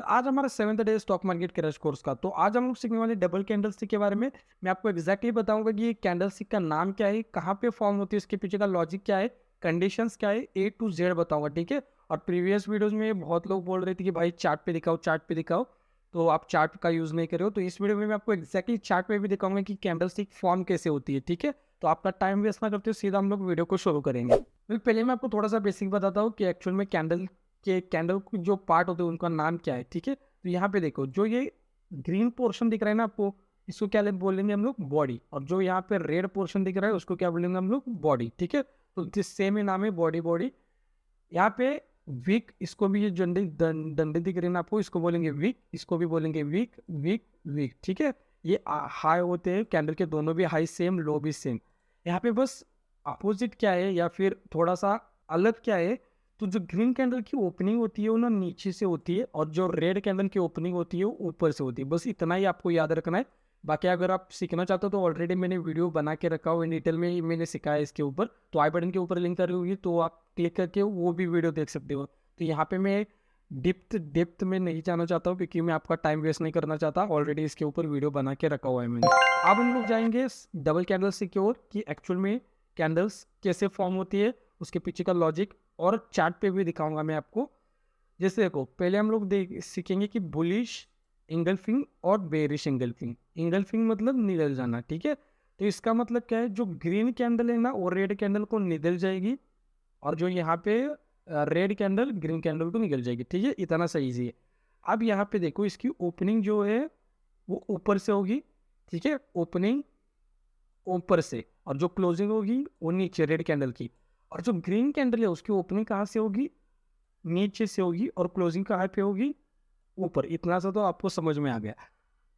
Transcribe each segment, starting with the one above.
आज हमारा 7th day stock market crash course का। तो आज हम लोग सीखने वाले डबल कैंडलस्टिक के बारे में। मैं आपको एग्जैक्टली बताऊंगा कि ये कैंडलस्टिक का नाम क्या है, कहाँ पे फॉर्म होती है, इसके पीछे का लॉजिक क्या है, कंडीशंस क्या है, ए टू जेड बताऊंगा, ठीक है। और प्रीवियस वीडियोस में बहुत लोग बोल रहे थे कि भाई चार्ट पे दिखाओ, चार्ट पे दिखाओ, तो आप चार्ट का यूज़ नहीं कर रहे हो। तो इस वीडियो में मैं आपको एग्जैक्टली चार्ट पे भी दिखाऊंगा कि कैंडलस्टिक फॉर्म कैसे होती है, ठीक है। तो आपका टाइम वेस्ट ना करते हो, सीधा हम लोग वीडियो को शुरू करेंगे। पहले मैं आपको थोड़ा सा बेसिक बताता हूँ कि एक्चुअल में कैंडल जो पार्ट होते हैं उनका नाम क्या है, ठीक है। तो यहाँ पे देखो, जो ये ग्रीन पोर्शन दिख रहा है ना आपको, इसको क्या बोलेंगे हम लोग, बॉडी। और जो यहाँ पे रेड पोर्शन दिख रहा है उसको क्या बोलेंगे हम लोग, बॉडी, ठीक है। तो जिस सेम ही नाम है, बॉडी बॉडी। यहाँ पे वीक, इसको भी ये डंडे दिख रहे हैं ना आपको, इसको बोलेंगे वीक, इसको भी बोलेंगे वीक वीक वीक, ठीक है। ये हाई होते हैं कैंडल के, दोनों भी हाई सेम, लो भी सेम। यहाँ पे बस अपोजिट क्या है या फिर थोड़ा सा अलग क्या है, तो जो ग्रीन कैंडल की ओपनिंग होती है वो ना नीचे से होती है, और जो रेड कैंडल की ओपनिंग होती है वो ऊपर से होती है। बस इतना ही आपको याद रखना है। बाकी अगर आप सीखना चाहते हो तो ऑलरेडी मैंने वीडियो बना के रखा हुआ है, डिटेल में मैंने सिखाया इसके ऊपर। तो आई बटन के ऊपर लिंक कर रही होगी, तो आप क्लिक करके वो भी वीडियो देख सकते हो। तो यहाँ पे मैं डेप्थ में नहीं जाना चाहता हूँ, क्योंकि मैं आपका टाइम वेस्ट नहीं करना चाहता। ऑलरेडी इसके ऊपर वीडियो बना के रखा हुआ है मैंने। अब हम लोग जाएंगे डबल कैंडल्स की ओर, कि एक्चुअल में कैंडल्स कैसे फॉर्म होती है, उसके पीछे का लॉजिक, और चार्ट पे भी दिखाऊंगा मैं आपको। जैसे देखो, पहले हम लोग सीखेंगे कि बुलिश इंगल्फिंग और बेरिश इंगल्फिंग। इंगल्फिंग मतलब निगल जाना, ठीक है। तो इसका मतलब क्या है, जो ग्रीन कैंडल है ना वो रेड कैंडल को निगल जाएगी, और जो यहाँ पे रेड कैंडल ग्रीन कैंडल को निकल जाएगी, ठीक है। इतना सही है। अब यहाँ पे देखो, इसकी ओपनिंग जो है वो ऊपर से होगी, ठीक है, ओपनिंग ऊपर से, और जो क्लोजिंग होगी वो नीचे रेड कैंडल की। और जो ग्रीन कैंडल है उसकी ओपनिंग कहाँ से होगी, नीचे से होगी, और क्लोजिंग कहाँ पे होगी, ऊपर। इतना सा तो आपको समझ में आ गया।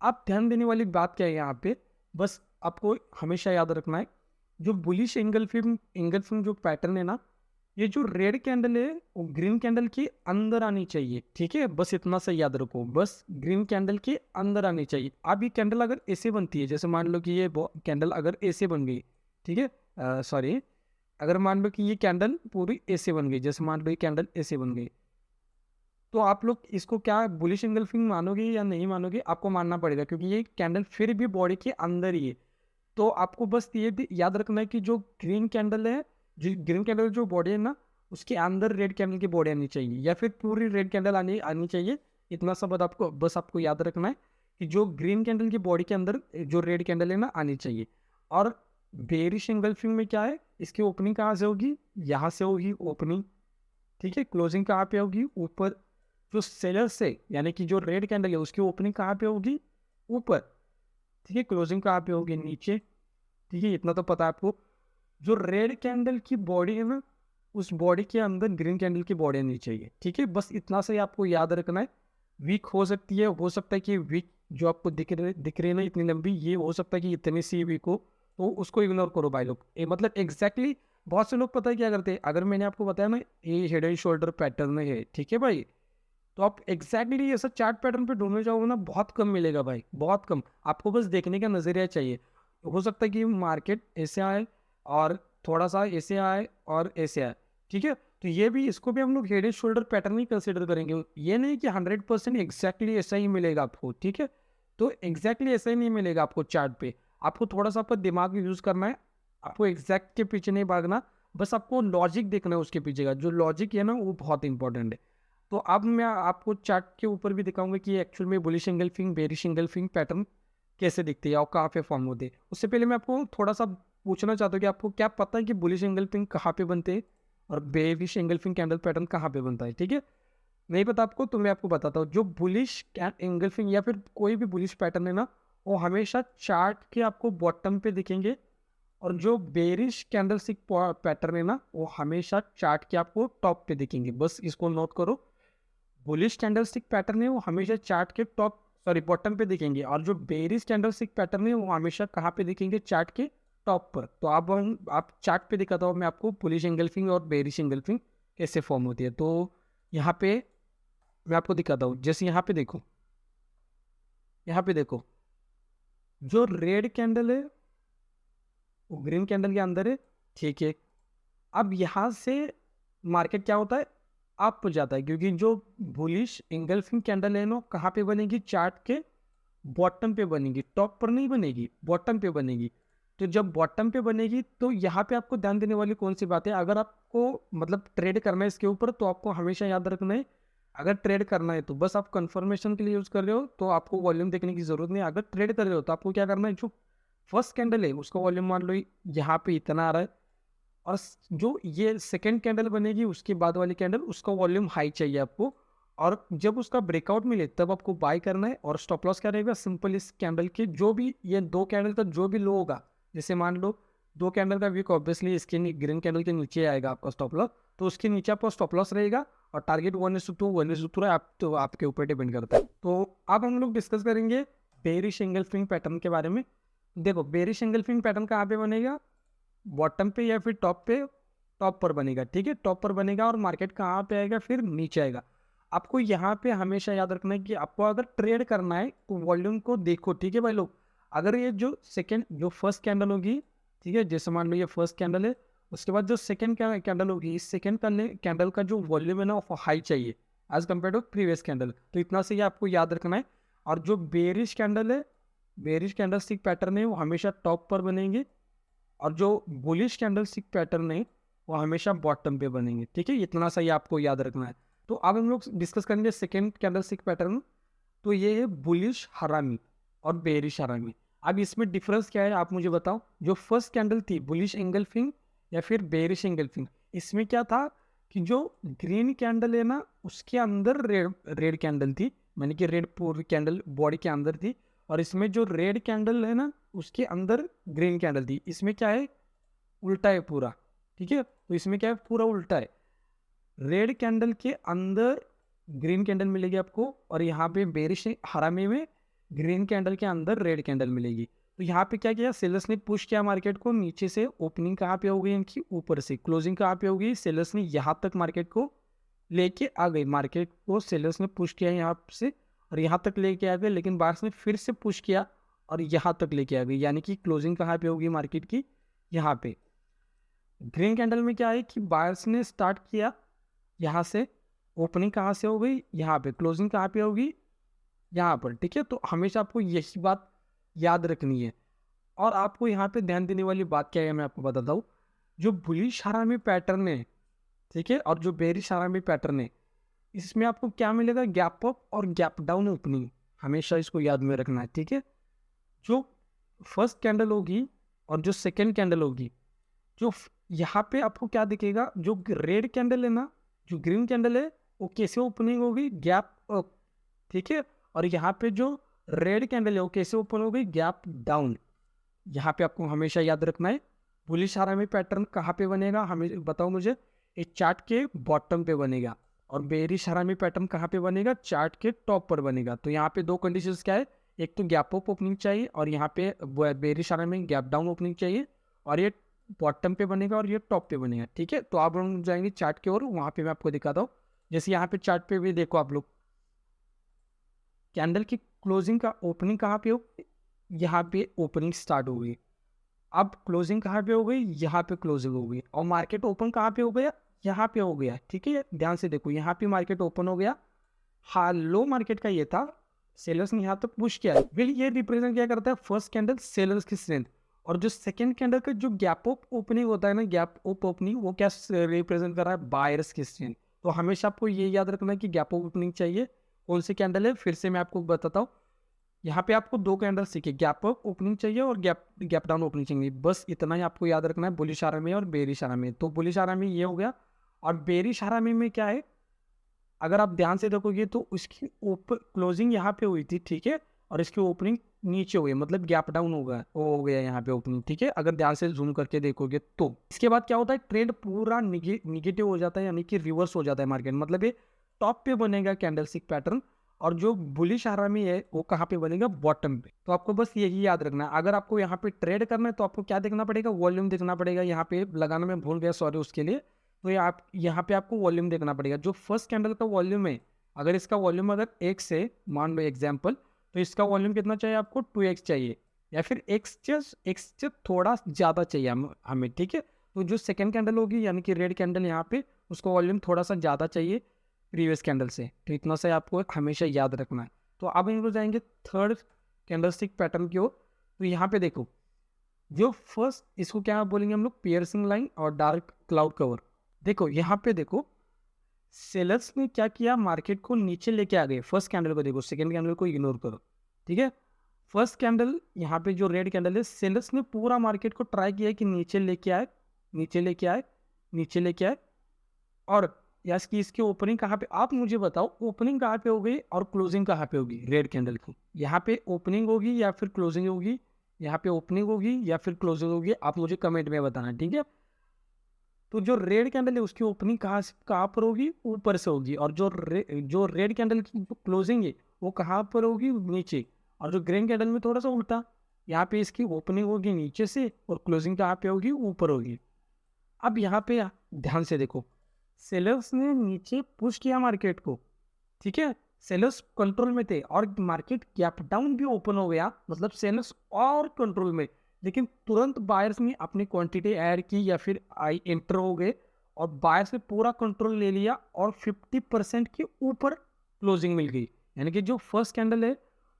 आप ध्यान देने वाली बात क्या है यहाँ पे, बस आपको हमेशा याद रखना है, जो बुलिश एंगल्फिंग जो पैटर्न है ना, ये जो रेड कैंडल है वो ग्रीन कैंडल के अंदर आनी चाहिए, ठीक है। बस इतना सा याद रखो, बस ग्रीन कैंडल के अंदर आनी चाहिए। अब ये कैंडल अगर ऐसे बनती है, जैसे मान लो कि ये कैंडल अगर ऐसे बन गई, ठीक है, सॉरी, अगर मान लो कि ये कैंडल पूरी ऐसे बन गई, जैसे मान लो ये कैंडल ऐसे बन गई, तो आप लोग इसको क्या बुलिश एंगल्फिंग मानोगे या नहीं मानोगे, आपको मानना पड़ेगा, क्योंकि ये कैंडल फिर भी बॉडी के अंदर ही है। तो आपको बस ये भी याद रखना है कि जो ग्रीन कैंडल है, जो ग्रीन कैंडल जो बॉडी है ना, उसके अंदर रेड कैंडल की बॉडी आनी चाहिए, या फिर पूरी रेड कैंडल आनी आनी चाहिए। इतना सब आपको याद रखना है कि जो ग्रीन कैंडल की बॉडी के अंदर जो रेड कैंडल है ना आनी चाहिए। और बेरिश एंगल्फिंग में क्या है, इसकी ओपनिंग कहाँ से होगी, यहाँ से होगी ओपनिंग, ठीक है। क्लोजिंग कहाँ पे होगी, ऊपर। जो सेलर से, यानी कि जो रेड कैंडल है उसकी ओपनिंग कहाँ पे होगी, ऊपर, ठीक है। क्लोजिंग कहाँ पे होगी, नीचे, ठीक है। इतना तो पता है आपको। जो रेड कैंडल की बॉडी है ना, उस बॉडी के अंदर ग्रीन कैंडल की बॉडी आनी चाहिए, ठीक है। बस इतना से आपको याद रखना है। वीक हो सकती है, हो सकता है कि वीक जो आपको दिख रही है ना इतनी लंबी, ये हो सकता है कि इतनी सी वीक हो, तो उसको इग्नोर करो भाई लोग। मतलब एग्जैक्टली बहुत से लोग पता है क्या करते हैं, अगर मैंने आपको बताया ना ये हेड एंड शोल्डर पैटर्न है, ठीक है भाई, तो आप एग्जैक्टली ऐसा चार्ट पैटर्न पे ढूंढने जाओगे ना, बहुत कम मिलेगा भाई, बहुत कम। आपको बस देखने का नजरिया चाहिए। हो सकता है कि मार्केट ऐसे आए, और थोड़ा सा ऐसे आए, और ऐसे आए, ठीक है। तो ये भी, इसको भी हम लोग head and shoulder pattern he consider करेंगे। ये नहीं कि 100% एग्जैक्टली ऐसा ही मिलेगा आपको, ठीक है। तो एग्जैक्टली ऐसा ही नहीं मिलेगा आपको चार्ट पे। आपको थोड़ा सा आपका दिमाग यूज करना है, आपको एग्जैक्ट के पीछे नहीं भागना। बस आपको लॉजिक देखना है उसके पीछे का, जो लॉजिक है ना वो बहुत इंपॉर्टेंट है। तो अब मैं आपको चार्ट के ऊपर भी दिखाऊंगा कि एक्चुअल में bullish engulfing bearish engulfing pattern कैसे दिखती है और कहाँ पे फॉर्म होते हैं। उससे पहले मैं आपको थोड़ा सा पूछना चाहता हूँ कि आपको क्या पता है कि बुलिश एंगल्फिंग कहाँ पे बनते हैं, और बेरिश एंगल्फिंग कैंडल पैटर्न कहाँ पे बनता है, ठीक है। नहीं पता आपको तो मैं आपको बताता हूँ। जो बुलिश एंगल्फिंग या फिर कोई भी बुलिश पैटर्न है ना, वो हमेशा चार्ट के आपको बॉटम पे दिखेंगे, और जो बेरिश कैंडलस्टिक पैटर्न है ना वो हमेशा चार्ट के आपको टॉप पे दिखेंगे। बस इसको नोट करो। बुलिश कैंडलस्टिक पैटर्न है वो हमेशा चार्ट के टॉप, सॉरी, बॉटम पे दिखेंगे, और जो बेरिश कैंडलस्टिक पैटर्न है वो हमेशा कहाँ पे दिखेंगे, चार्ट के टॉप पर। तो आप चार्ट पे दिखाता हूँ मैं आपको बुलिश एंगल्फिंग और बेरिश एंगल्फिंग कैसे फॉर्म होती है। तो यहाँ पे मैं आपको दिखाता हूँ। जैसे यहाँ पे देखो, यहाँ पे देखो, जो रेड कैंडल है वो ग्रीन कैंडल के अंदर है, ठीक है। अब यहाँ से मार्केट क्या होता है, अप जाता है, क्योंकि जो बुलिश इंगल्फिंग कैंडल है ना, कहाँ पे बनेगी, चार्ट के बॉटम पे बनेगी, टॉप पर नहीं बनेगी, बॉटम पे बनेगी। तो जब बॉटम पे बनेगी तो यहाँ पे आपको ध्यान देने वाली कौन सी बात है, अगर आपको मतलब ट्रेड करना है इसके ऊपर तो आपको हमेशा याद रखना है, अगर ट्रेड करना है तो बस आप कंफर्मेशन के लिए यूज़ कर रहे हो तो आपको वॉल्यूम देखने की ज़रूरत नहीं है। अगर ट्रेड कर रहे हो तो आपको क्या करना है, जो फर्स्ट कैंडल है उसका वॉल्यूम मान लो यहाँ पे इतना आ रहा है, और जो ये सेकेंड कैंडल बनेगी उसके बाद वाली कैंडल, उसका वॉल्यूम हाई चाहिए आपको, और जब उसका ब्रेकआउट मिले तब आपको बाय करना है। और स्टॉप लॉस क्या रहेगा, सिंपल इस कैंडल के जो भी ये दो कैंडल का जो भी लो होगा, जैसे मान लो दो कैंडल का वीक ऑब्वियसली इसके ग्रीन कैंडल के नीचे आएगा आपका स्टॉप लॉस, तो उसके नीचे आपका स्टॉप लॉस रहेगा, और टारगेट 1:2 1:3 आप तो आपके ऊपर डिपेंड करता है। तो अब हम लोग डिस्कस करेंगे बेरिश एंगल्फिंग पैटर्न के बारे में। देखो बेरिश एंगल्फिंग पैटर्न कहाँ पे बनेगा, बॉटम पे या फिर टॉप पे, टॉप पर बनेगा, ठीक है, टॉप पर बनेगा, और मार्केट कहाँ पे आएगा, फिर नीचे आएगा। आपको यहाँ पे हमेशा याद रखना है कि आपको अगर ट्रेड करना है तो वॉल्यूम को देखो, ठीक है भाई लोग। अगर ये जो सेकंड जो फर्स्ट कैंडल होगी, ठीक है, जैसे मान लो ये फर्स्ट कैंडल है, उसके बाद जो सेकंड कैंडल होगी, इस सेकंड कैंडल का जो वॉल्यूम है ना वो हाई चाहिए as compare to previous candle, तो इतना से ही आपको याद रखना है। और जो बेरिश कैंडल है, बेरिश कैंडल स्टिक पैटर्न है, वो हमेशा टॉप पर बनेंगे, और जो बुलिश कैंडलस्टिक पैटर्न है वो हमेशा बॉटम पे बनेंगे, ठीक है, इतना सा ही आपको याद रखना है। तो अब हम लोग डिस्कस करेंगे सेकेंड कैंडलस्टिक पैटर्न। तो ये है बुलिश हरामी और बेरिश हरामी। अब इसमें डिफरेंस क्या है आप मुझे बताओ। जो फर्स्ट कैंडल थी बुलिश एंगल्फिंग या फिर बेरिश एंगल्फिंग, इसमें क्या था कि जो ग्रीन कैंडल है ना उसके अंदर रेड रेड कैंडल थी, यानी कि रेड पूरी कैंडल बॉडी के अंदर थी, और इसमें जो रेड कैंडल है ना उसके अंदर ग्रीन कैंडल थी। इसमें क्या है, उल्टा है पूरा, ठीक है, तो इसमें क्या है, पूरा उल्टा है। रेड कैंडल के अंदर ग्रीन कैंडल मिलेगी आपको, और यहाँ पे बेरिश हरामी में ग्रीन कैंडल के अंदर रेड कैंडल मिलेगी। तो यहाँ पे क्या किया, सेलर्स ने पुश किया मार्केट को नीचे से, ओपनिंग कहाँ पे हो गई इनकी, ऊपर से, क्लोजिंग कहाँ पे हो गई, सेलर्स ने यहाँ तक मार्केट को लेके आ गई, मार्केट को सेलर्स ने पुश किया यहाँ से और यहाँ तक लेके आ गए, लेकिन बायर्स ने फिर से पुश किया और यहाँ तक लेके आ गई, यानी कि क्लोजिंग कहाँ पे होगी मार्केट की, यहाँ पे। ग्रीन कैंडल में क्या है कि बायर्स ने स्टार्ट किया यहाँ से, ओपनिंग कहाँ से हो गई, यहाँ पे, क्लोजिंग कहाँ पे होगी, यहाँ पर, ठीक है। तो हमेशा आपको यही बात याद रखनी है। और आपको यहाँ पे ध्यान देने वाली बात क्या है, मैं आपको बताता हूँ। जो बुलिश हरामी पैटर्न है, ठीक है, और जो बेरिश हरामी पैटर्न है, इसमें आपको क्या मिलेगा, गैप अप और गैप डाउन ओपनिंग, हमेशा इसको याद में रखना है, ठीक है। जो फर्स्ट कैंडल होगी और जो सेकेंड कैंडल होगी, जो यहाँ पे आपको क्या दिखेगा, जो रेड कैंडल है ना, जो ग्रीन कैंडल है वो कैसे ओपनिंग होगी, गैप अप, ठीक है। और यहाँ पे जो रेड कैंडल है वो कैसे ओपन होगी, गैप डाउन। यहाँ पे आपको हमेशा याद रखना है। बुलिश हरामी पैटर्न कहाँ पे बनेगा, हमें बताओ मुझे, एक चार्ट के बॉटम पे बनेगा, और बेरिश हरामी पैटर्न कहाँ पे बनेगा, चार्ट के टॉप पर बनेगा। तो यहाँ पे दो कंडीशंस क्या है, एक तो गैप अप ओपनिंग चाहिए, और यहाँ पे बेरिश हरामी गैप डाउन ओपनिंग चाहिए, और ये बॉटम पे बनेगा और ये टॉप पे बनेगा, ठीक है। तो आप हम जाएंगे चार्ट की ओर, वहाँ पे मैं आपको दिखाता हूँ। जैसे यहाँ पे चार्ट पे भी देखो आप लोग, कैंडल की क्लोजिंग का ओपनिंग कहाँ पे हो, यहाँ पे ओपनिंग स्टार्ट हो गई, अब क्लोजिंग कहाँ पे हो गई, यहाँ पे क्लोजिंग हो गई, और मार्केट ओपन कहाँ पे हो गया, यहाँ पे हो गया, ठीक है। ध्यान से देखो, यहाँ पे मार्केट ओपन हो गया, हाँ लो मार्केट का ये था, सेलर्स ने यहाँ तक पुश किया, फिर ये रिप्रेजेंट क्या करता है, फर्स्ट कैंडल सेलर्स की स्ट्रेंथ, और जो सेकंड कैंडल का जो गैप अप ओपनिंग होता है ना, गैप अप ओपनिंग, वो क्या रिप्रेजेंट कर रहा है, बायर्स की स्ट्रेंथ। तो हमेशा आपको ये याद रखना है कि गैप अप ओपनिंग चाहिए, कौन सी कैंडल है, फिर से मैं आपको बताता हूँ। यहाँ पे आपको दो कैंडल सीखे, गैप अप ओपनिंग चाहिए और गैप डाउन ओपनिंग चाहिए, बस इतना ही आपको याद रखना है बुलिश हरामी और बेरिश हरामी। तो बुलिश हरामी ये हो गया, और बेरिश हरामी में क्या है, अगर आप ध्यान से देखोगे तो उसकी क्लोजिंग यहाँ पे हुई थी, ठीक है, और इसकी ओपनिंग नीचे हुई, मतलब गैप डाउन हो गया यहाँ पे ओपनिंग, ठीक है, अगर ध्यान से जूम करके देखोगे तो। इसके बाद क्या होता है, ट्रेंड पूरा निगेटिव हो जाता है, यानी कि रिवर्स हो जाता है मार्केट, मतलब ये टॉप पे बनेगा कैंडलस्टिक पैटर्न, और जो बुलिश हरामी है वो कहाँ पे बनेगा, बॉटम पे। तो आपको बस यही याद रखना है। अगर आपको यहाँ पे ट्रेड करना है तो आपको क्या देखना पड़ेगा, वॉल्यूम देखना पड़ेगा, यहाँ पे लगाना मैं भूल गया, सॉरी उसके लिए। तो ये आप यहाँ पे आपको वॉल्यूम देखना पड़ेगा, जो फर्स्ट कैंडल का वॉल्यूम है, अगर इसका वॉल्यूम अगर x से मान लो एग्जाम्पल, तो इसका वॉल्यूम कितना चाहिए आपको, 2x चाहिए, या फिर x से थोड़ा ज़्यादा चाहिए हमें, ठीक है। तो जो सेकेंड कैंडल होगी, यानी कि रेड कैंडल, यहाँ पे उसका वॉल्यूम थोड़ा सा ज़्यादा चाहिए, प्रीवियस कैंडल से। तो इतना सा आपको हमेशा याद रखना है। तो अब हम लोग जाएंगे थर्ड कैंडलस्टिक पैटर्न की ओर। तो यहाँ पे देखो, जो फर्स्ट, इसको क्या बोलेंगे हम लोग, पियर्सिंग लाइन और डार्क क्लाउड कवर। देखो यहाँ पे देखो, सेलर्स ने क्या किया, मार्केट को नीचे लेके आ गए। फर्स्ट कैंडल को देखो, सेकंड कैंडल को इग्नोर करो, ठीक है। फर्स्ट कैंडल यहाँ पे जो रेड कैंडल है, सेलर्स ने पूरा मार्केट को ट्राई किया कि नीचे लेके आए, नीचे लेके आए, नीचे लेके आए। और यस की इसकी ओपनिंग कहाँ पे, आप मुझे बताओ ओपनिंग कहाँ पे होगी और क्लोजिंग कहाँ पे होगी रेड कैंडल की। यहाँ पे ओपनिंग होगी या फिर क्लोजिंग होगी, यहाँ पे ओपनिंग होगी या फिर क्लोजिंग होगी, आप मुझे कमेंट में बताना, ठीक है। तो जो रेड कैंडल है उसकी ओपनिंग कहाँ पर होगी, ऊपर से होगी। और जो रेड कैंडल की क्लोजिंग है वो कहाँ पर होगी, नीचे। और जो ग्रीन कैंडल में थोड़ा सा उल्टा, यहाँ पे इसकी ओपनिंग होगी नीचे से और क्लोजिंग कहाँ पे होगी, ऊपर होगी। अब यहाँ पे ध्यान से देखो, सेलर्स ने नीचे पुश किया मार्केट को, ठीक है। सेलर्स कंट्रोल में थे और मार्केट गैप डाउन भी ओपन हो गया, मतलब सेलर्स और कंट्रोल में। लेकिन तुरंत बायर्स ने अपनी क्वांटिटी ऐड की या फिर आई एंटर हो गए और बायर्स ने पूरा कंट्रोल ले लिया और 50% के ऊपर क्लोजिंग मिल गई। यानी कि जो फर्स्ट कैंडल है,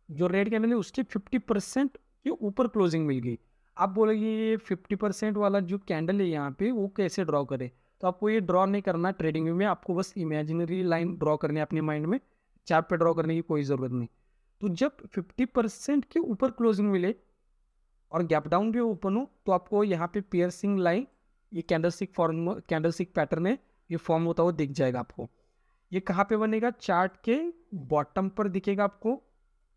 जो रेड कैंडल है, उसके 50% के ऊपर क्लोजिंग मिल गई। आप बोलेंगे ये 50% वाला जो कैंडल है यहाँ पे, वो कैसे ड्रॉ करें। तो आपको ये ड्रॉ नहीं करना ट्रेडिंग में, आपको बस इमेजिनरी लाइन ड्रॉ करनी है अपने माइंड में, चार्ट पे ड्रॉ करने की कोई ज़रूरत नहीं। तो जब 50% के ऊपर क्लोजिंग मिले और गैप डाउन भी ओपन हो, तो आपको यहाँ पे पियर्सिंग लाइन, ये कैंडलस्टिक पैटर्न है, ये फॉर्म होता हुआ दिख जाएगा आपको। ये कहाँ पे बनेगा, चार्ट के बॉटम पर दिखेगा आपको।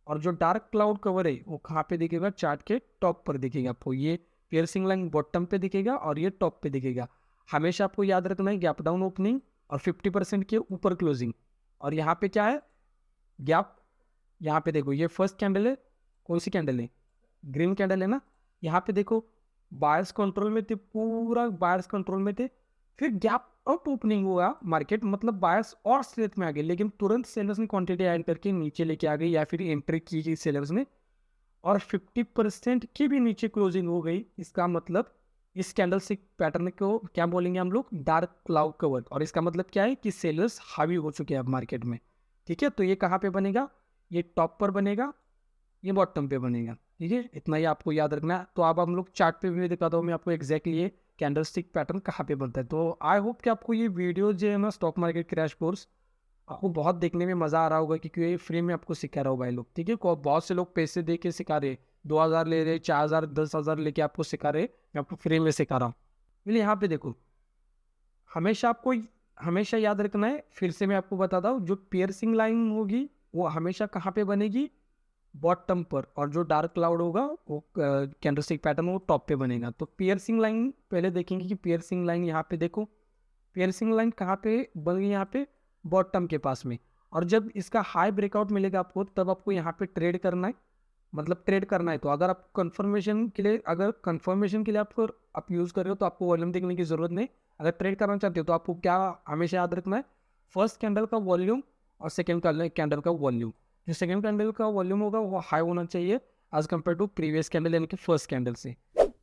और जो डार्क क्लाउड कवर है वो कहाँ पे दिखेगा, चार्ट के टॉप पर दिखेगा आपको। ये पियर्सिंग लाइन बॉटम पे दिखेगा और ये टॉप पे दिखेगा। हमेशा आपको याद रखना है गैप डाउन ओपनिंग और 50% के ऊपर क्लोजिंग। और यहाँ पे क्या है, गैप। यहाँ पे देखो, ये फर्स्ट कैंडल है, कौन सी कैंडल है, ग्रीन कैंडल है ना। यहाँ पे देखो, बायर्स कंट्रोल में थे, पूरा बायर्स कंट्रोल में थे। फिर गैप अप ओपनिंग हुआ मार्केट, मतलब बायर्स और स्ट्रेंथ में आ गए, लेकिन तुरंत सेलर्स ने क्वांटिटी ऐड करके नीचे लेके आ गई या फिर एंट्री की सेलर्स ने, और 50% की भी नीचे क्लोजिंग हो गई। इसका मतलब इस कैंडलस्टिक पैटर्न को क्या बोलेंगे हम लोग, डार्क क्लाउड कवर। और इसका मतलब क्या है कि सेलर्स हावी हो चुके हैं अब मार्केट में, ठीक है। तो ये कहाँ पे बनेगा, ये टॉप पर बनेगा, ये बॉटम पे बनेगा, ठीक है। इतना ही आपको याद रखना है। तो अब हम लोग चार्ट पे भी दिखाता हूँ मैं आपको एग्जैक्टली ये कैंडलस्टिक पैटर्न कहाँ पे बनता है। तो आई होप कि आपको ये वीडियो जो है ना, स्टॉक मार्केट क्रैश कोर्स, आपको बहुत देखने में मज़ा आ रहा होगा, क्योंकि ये फ्री में आपको सिखा रहा हो भाई लोग, ठीक है। बहुत से लोग पैसे दे के सिखा रहे, 2000 ले रहे, 4000, 10,000 लेके आपको सिखा रहे, मैं आपको फ्री में सिखा रहा हूँ। इसलिए यहाँ पे देखो, हमेशा आपको हमेशा याद रखना है, फिर से मैं आपको बताता हूँ, जो पियर्सिंग लाइन होगी वो हमेशा कहाँ पे बनेगी, बॉटम पर। और जो डार्क क्लाउड होगा वो कैंडलस्टिक पैटर्न वो टॉप पे बनेगा। तो पियर्सिंग लाइन पहले देखेंगे कि पियर्सिंग लाइन यहाँ पे देखो, पियर्सिंग लाइन कहाँ पे बन गई, यहाँ पे बॉटम के पास में। और जब इसका हाई ब्रेकआउट मिलेगा आपको, तब आपको यहाँ पे ट्रेड करना है, मतलब ट्रेड करना है। तो अगर आप कंफर्मेशन के लिए, आप यूज़ कर रहे हो, तो आपको वॉल्यूम देखने की ज़रूरत नहीं। अगर ट्रेड करना चाहते हो तो आपको क्या हमेशा याद रखना है, फर्स्ट कैंडल का वॉल्यूम और सेकेंड कैंडल का वॉल्यूम। जो सेकेंड कैंडल का वॉल्यूम होगा वो हाई होना चाहिए as compare to previous candle, यानी कि फर्स्ट कैंडल से,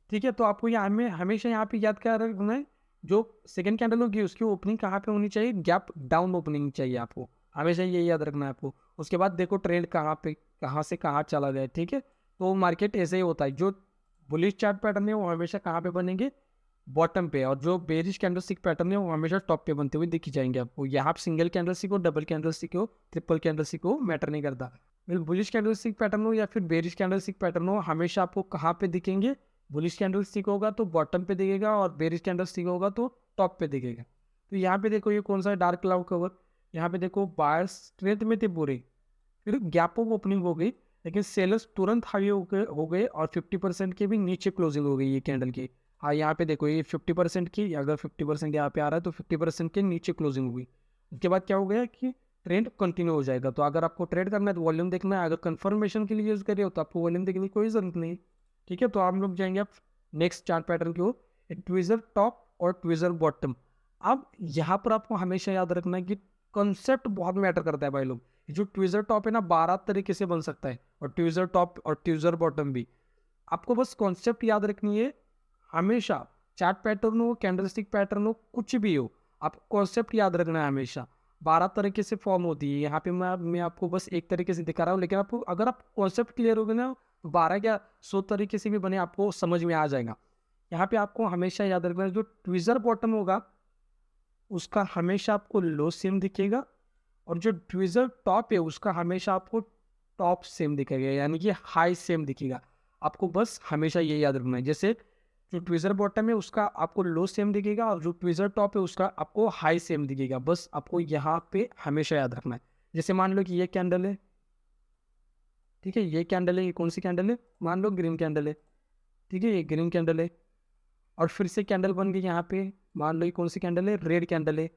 ठीक है। तो आपको यहाँ में हमेशा यहाँ पे याद क्या रखना है, जो सेकेंड कैंडल होगी उसकी ओपनिंग कहाँ पे होनी चाहिए, गैप डाउन ओपनिंग चाहिए आपको, हमेशा ये याद रखना है आपको। उसके बाद देखो ट्रेंड कहाँ पे, कहाँ से कहाँ चला गया, ठीक है। तो मार्केट ऐसे ही होता है, जो बुलिश चार्ट पैटर्न है वो हमेशा कहाँ पे बनेंगे, बॉटम पे। और जो बेरिश कैंडलस्टिक पैटर्न है वो हमेशा टॉप पे बनते हुए दिख जाएंगे आपको। यहाँ पे सिंगल कैंडलस्टिक हो, डबल कैंडलस्टिक हो, ट्रिपल कैंडलस्टिक हो, मैटर नहीं करता। बुलिश कैंडलस्टिक पैटर्न हो या फिर बेरिश कैंडलस्टिक पैटर्न हो, हमेशा आपको कहाँ पे दिखेंगे, बुलिश कैंडलस्टिक होगा तो बॉटम पे दिखेगा और बेरिश कैंडलस्टिक होगा तो टॉप पे दिखेगा। तो यहाँ पे देखो, ये कौन सा है, डार्क क्लाउड कवर। यहाँ पे देखो, बायर्स स्ट्रेंथ में थे पूरे, फिर गैप ऑफ ओपनिंग हो गई, लेकिन सेलर्स तुरंत हाई हो गए और 50% के भी नीचे क्लोजिंग हो गई ये कैंडल की। हाँ, यहाँ पे देखो, ये 50% की, अगर 50% यहाँ पे आ रहा है तो 50% के नीचे क्लोजिंग हुई। उसके बाद क्या हो गया कि ट्रेंड कंटिन्यू हो जाएगा। तो अगर आपको ट्रेड करना है तो वॉल्यूम देखना है, अगर कंफर्मेशन के लिए यूज़ करिए तो आपको वॉल्यूम देखने की कोई ज़रूरत नहीं, ठीक है। तो हम लोग जाएंगे अब नेक्स्ट चार्ट पैटर्न की ओर, ट्विज़र टॉप और ट्विज़र बॉटम। अब यहाँ पर आपको हमेशा याद रखना है कि कॉन्सेप्ट बहुत मैटर करता है भाई लोग। जो ट्विज़र टॉप है ना, 12 तरीके से बन सकता है, और ट्विज़र टॉप और ट्विज़र बॉटम भी। आपको बस कॉन्सेप्ट याद रखनी है हमेशा, चार्ट पैटर्न हो, कैंडलस्टिक पैटर्न हो, कुछ भी हो, आपको कॉन्सेप्ट याद रखना है हमेशा। 12 तरीके से फॉर्म होती है। यहाँ पे मैं आपको बस एक तरीके से दिखा रहा हूँ, लेकिन आपको अगर आप कॉन्सेप्ट क्लियर हो गए ना, 12 क्या 100 तरीके से भी बने आपको समझ में आ जाएगा। यहाँ पे आपको हमेशा याद रखना है, जो ट्विज़र बॉटम होगा उसका हमेशा आपको लो सेम दिखेगा, और जो ट्विज़र टॉप है उसका हमेशा आपको टॉप सेम दिखेगा, यानी कि हाई सेम दिखेगा। आपको बस हमेशा ये याद रखना है। जैसे जो ट्विज़र बॉटम है उसका आपको लो सेम दिखेगा, और जो ट्विज़र टॉप है उसका आपको हाई सेम दिखेगा। बस आपको यहाँ पे हमेशा याद रखना है। जैसे मान लो कि ये कैंडल है, ठीक है, ये कैंडल है, ये कौन सी कैंडल है, मान लो ग्रीन कैंडल है, ठीक है, ये ग्रीन कैंडल है। और फिर से कैंडल बन गई यहाँ पे, मान लो ये कौन सी कैंडल है, रेड कैंडल है,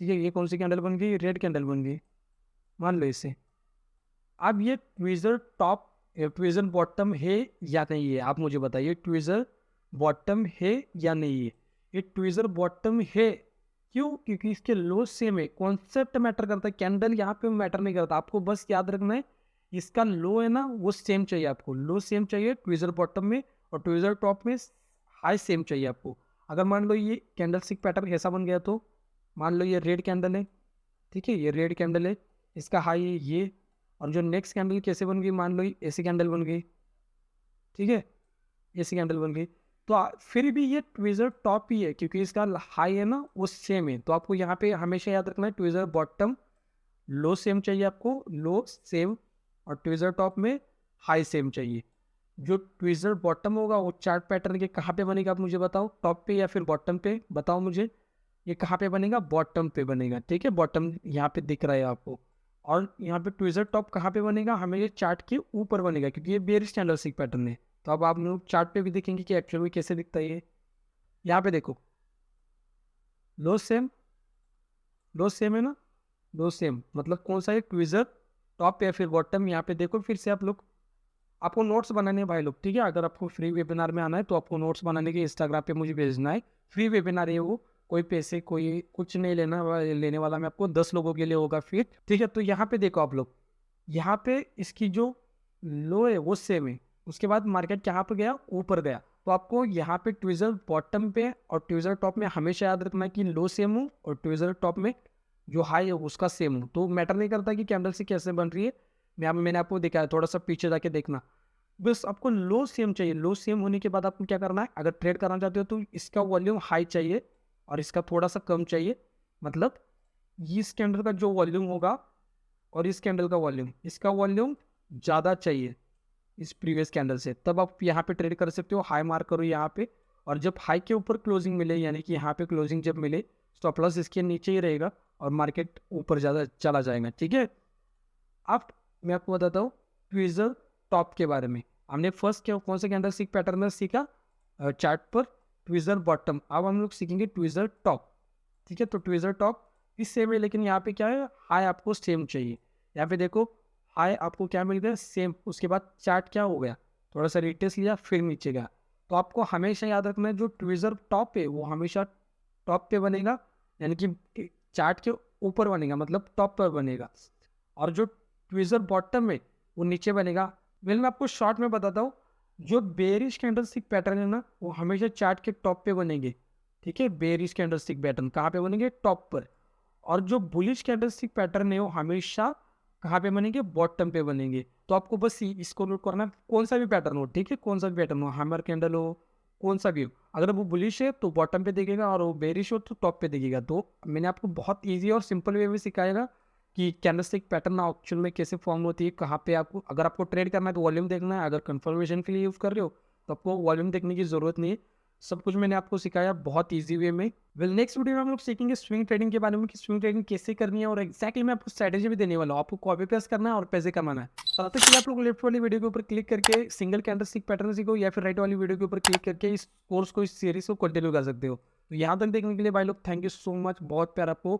ठीक है, ये कौन सी कैंडल बन गई, रेड कैंडल बन गई, मान लो इसे। अब ये ट्विज़र टॉप ट्विज़र बॉटम है या नहीं है, आप मुझे बताइए, ट्विज़र बॉटम है या नहीं है। ये ट्विज़र बॉटम है, क्यों? क्योंकि इसके लो सेम है। कॉन्सेप्ट मैटर करता है, कैंडल यहाँ पे मैटर नहीं करता। आपको बस याद रखना है इसका लो है ना वो सेम चाहिए, आपको लो सेम चाहिए ट्विज़र बॉटम में, और ट्विज़र टॉप में हाई सेम चाहिए आपको। अगर मान लो ये कैंडल स्टिक पैटर्न ऐसा बन गया, तो मान लो ये रेड कैंडल है, ठीक है, ये रेड कैंडल है, इसका हाई है ये, और जो नेक्स्ट कैंडल कैसे बन गई, मान लो ये ऐसी कैंडल बन गई, ठीक है, ऐसी कैंडल बन गई, तो फिर भी ये ट्विज़र टॉप ही है, क्योंकि इसका हाई है ना वो सेम है। तो आपको यहाँ पे हमेशा याद रखना है ट्विज़र बॉटम लो सेम चाहिए आपको, लो सेम, और ट्विज़र टॉप में हाई सेम चाहिए। जो ट्विज़र बॉटम होगा वो चार्ट पैटर्न के कहाँ पे बनेगा, आप मुझे बताओ, टॉप पे या फिर बॉटम पे, बताओ मुझे। ये कहाँ पे बनेगा, बॉटम पे बनेगा, ठीक है, बॉटम यहाँ पे दिख रहा है आपको। और यहाँ पे ट्विज़र टॉप कहाँ पे बनेगा, हमें ये चार्ट के ऊपर बनेगा, क्योंकि ये बेयरिश कैंडलस्टिक पैटर्न है। तो अब आप लोग चार्ट पे भी देखेंगे कि एक्चुअल में कैसे दिखता है ये। यहाँ पे देखो, लो सेम, लो सेम है ना, लो सेम मतलब कौन सा है, ट्विज़र टॉप या फिर बॉटम। यहाँ पे देखो फिर से आप लोग, आपको नोट्स बनाने हैं भाई लोग, ठीक है। अगर आपको फ्री वेबिनार में आना है तो आपको नोट्स बनाने के इंस्टाग्राम पे मुझे भेजना है। फ्री वेबिनार है वो, कोई पैसे कोई कुछ नहीं लेने वाला मैं आपको, 10 लोगों के लिए होगा फिर, ठीक है। तो यहाँ पे देखो आप लोग, यहाँ पे इसकी जो लो है वो सेम है, उसके बाद मार्केट कहाँ पर गया, ऊपर गया। तो आपको यहाँ पे ट्विज़र बॉटम पे और ट्विज़र टॉप में हमेशा याद रखना है कि लो सेम हो, और ट्विज़र टॉप में जो हाई है उसका सेम हो। तो मैटर नहीं करता कि कैंडल से कैसे बन रही है, मैंने आपको दिखाया, थोड़ा सा पीछे जाके देखना। बस आपको लो सेम चाहिए। लो सेम होने के बाद आपको क्या करना है, अगर ट्रेड करना चाहते हो तो इसका वॉल्यूम हाई चाहिए और इसका थोड़ा सा कम चाहिए। मतलब इस कैंडल का जो वॉल्यूम होगा और इस कैंडल का वॉल्यूम, इसका वॉल्यूम ज़्यादा चाहिए इस प्रीवियस कैंडल से, तब आप यहाँ पे ट्रेड कर सकते हो। हाई मार्क करो यहाँ पे, और जब हाई के ऊपर क्लोजिंग मिले, यानी कि यहाँ पे क्लोजिंग जब मिले, स्टॉप लॉस इसके नीचे ही रहेगा और मार्केट ऊपर ज़्यादा चला जाएगा, ठीक है। अब मैं आपको बताता हूँ ट्विज़र टॉप के बारे में। हमने फर्स्ट क्या कौन सा कैंडल स्टिक पैटर्न में सीखा, चार्ट पर ट्विज़र बॉटम। अब हम लोग सीखेंगे ट्विज़र टॉप, ठीक है। तो ट्विज़र टॉप इस सेम है, लेकिन यहाँ पे क्या है, हाई आपको सेम चाहिए। यहाँ पे देखो हाई आपको क्या मिल गया, सेम। उसके बाद चार्ट क्या हो गया, थोड़ा सा रिटेस्ट लिया फिर नीचे गया। तो आपको हमेशा याद रखना है जो ट्विज़र टॉप है वो हमेशा टॉप पे बनेगा, यानी कि चार्ट के ऊपर बनेगा, मतलब टॉप पर बनेगा। और जो ट्विज़र बॉटम है वो नीचे बनेगा। मैं आपको शॉर्ट में बताता हूँ, जो बेरिश कैंडलस्टिक पैटर्न है ना वो हमेशा चार्ट के टॉप पे बनेंगे, ठीक है। बेरिश कैंडलस्टिक पैटर्न कहाँ पे बनेंगे, टॉप पर। और जो बुलिश कैंडलस्टिक पैटर्न है वो हमेशा कहाँ पे बनेंगे, बॉटम पे बनेंगे। तो आपको बस इसको नोट करना है, कौन सा भी पैटर्न हो, ठीक है, कौन सा भी पैटर्न हो, हैमर कैंडल हो, कौन सा भी हो, अगर वो बुलिश है तो बॉटम पे दिखेगा, और वो बेरिश हो तो टॉप पे दिखेगा। तो मैंने आपको बहुत ईजी और सिंपल वे में सिखाएगा कि कैंडलस्टिक पैटर्न ऑप्शन में कैसे फॉर्म होती है, कहाँ पे आपको, अगर आपको ट्रेड करना है तो वॉल्यूम देखना है, अगर कंफर्मेशन के लिए यूज़ कर रहे हो तो आपको वॉल्यूम देखने की ज़रूरत नहीं है। सब कुछ मैंने आपको सिखाया बहुत इजी वे में। नेक्स्ट वीडियो में हम लोग सीखेंगे स्विंग ट्रेडिंग के बारे में, कि स्विंग ट्रेडिंग कैसे करनी है, और एक्जैक्टली मैं आपको स्ट्रैटेजी भी देने वाला हूँ। आपको कॉपी पेस्ट करना है और पैसे कमाना है। तब तक के लिए आप लोग लेफ्ट वाली वीडियो के ऊपर क्लिक करके सिंगल कैंडलस्टिक पैटर्न सीखो, या फिर राइट वाली वीडियो के ऊपर क्लिक करके इस कोर्स को, इस सीरीज को कंटिन्यू कर सकते हो। तो यहाँ तक देखने के लिए भाई लोग थैंक यू सो मच, बहुत प्यार आपको।